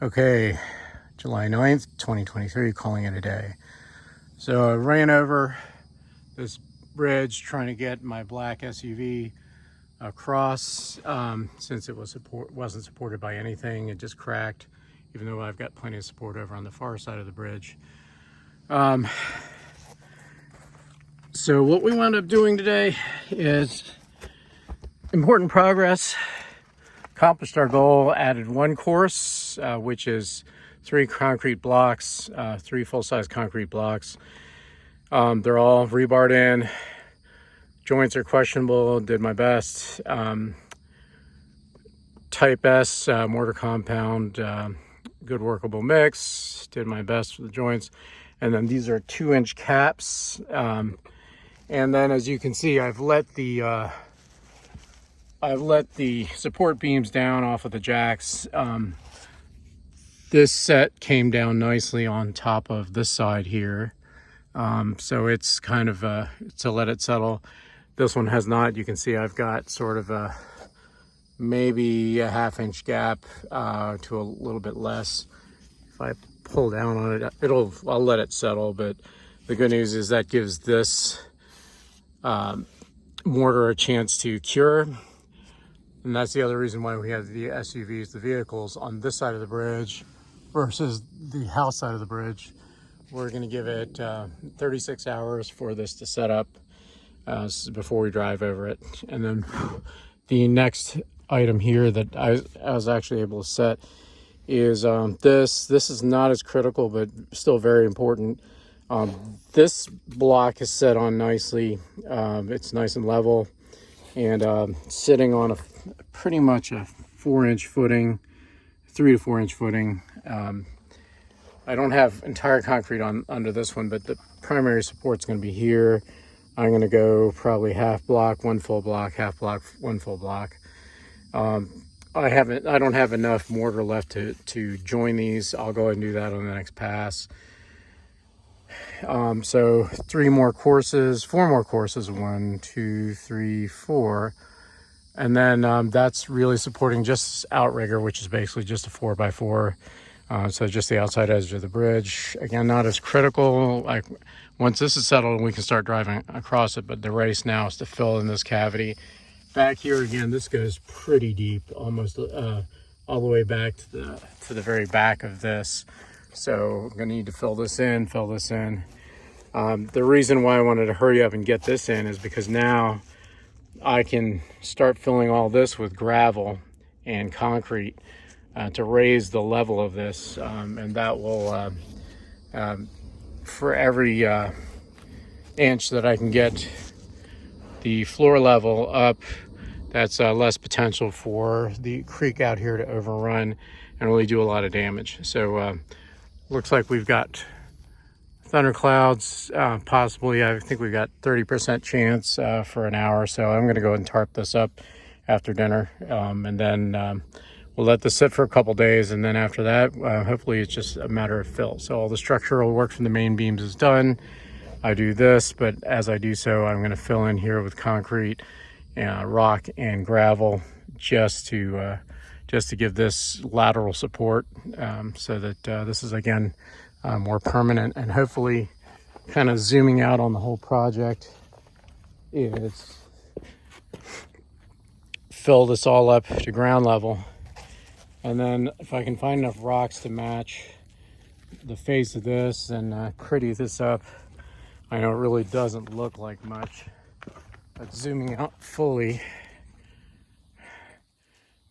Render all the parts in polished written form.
Okay, July 9th, 2023, calling it a day. So I ran over this bridge trying to get my black SUV across since it wasn't supported by anything. It just cracked, even though I've got plenty of support over on the far side of the bridge. So what we wound up doing today is important progress. Accomplished our goal, added one course, which is 3 concrete blocks, 3 full-size concrete blocks. They're all rebarred in. Joints are questionable, did my best. Type S mortar compound, good workable mix, did my best for the joints. And then these are 2-inch caps. And then as you can see, I've let the support beams down off of the jacks. This set came down nicely on top of this side here. So it's kind of to let it settle. This one has not. You can see I've got sort of a maybe a 1/2-inch gap to a little bit less. If I pull down on it, I'll let it settle. But the good news is that gives this mortar a chance to cure. And that's the other reason why we have the SUVs, the vehicles, on this side of the bridge versus the house side of the bridge. We're going to give it 36 hours for this to set up before we drive over it. And then the next item here that I was actually able to set is this. This is not as critical, but still very important. This block is set on nicely. It's nice and level and sitting on pretty much a 4-inch footing, 3 to 4-inch footing. I don't have entire concrete under this one, but the primary support's going to be here. I'm going to go probably half block, 1 full block, half block, 1 full block. I don't have enough mortar left to join these. I'll go ahead and do that on the next pass. So 4 more courses, 1, 2, 3, 4. And then that's really supporting just outrigger, which is basically just a 4x4. So just the outside edge of the bridge. Again, not as critical. Like once this is settled, we can start driving across it. But the race now is to fill in this cavity. Back here again, this goes pretty deep, almost all the way back to the very back of this. So I'm gonna need to fill this in. The reason why I wanted to hurry up and get this in is because now I can start filling all this with gravel and concrete to raise the level of this, and that will, for every inch that I can get the floor level up, that's less potential for the creek out here to overrun and really do a lot of damage. So looks like we've got thunderclouds, possibly. I think we've got 30% chance for an hour. So I'm going to go ahead and tarp this up after dinner, and then we'll let this sit for a couple days. And then after that, hopefully it's just a matter of fill. So all the structural work from the main beams is done. I do this, but as I do so, I'm going to fill in here with concrete, rock and gravel just to give this lateral support, so that this is again more permanent. And hopefully, kind of zooming out on the whole project, is fill this all up to ground level, and then if I can find enough rocks to match the face of this and pretty this up. I know it really doesn't look like much, but zooming out fully,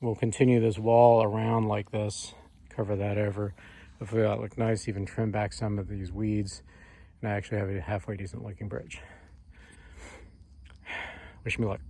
we'll continue this wall around like this, cover that over. Hopefully that'll look nice, even trim back some of these weeds, and I actually have a halfway decent looking bridge. Wish me luck.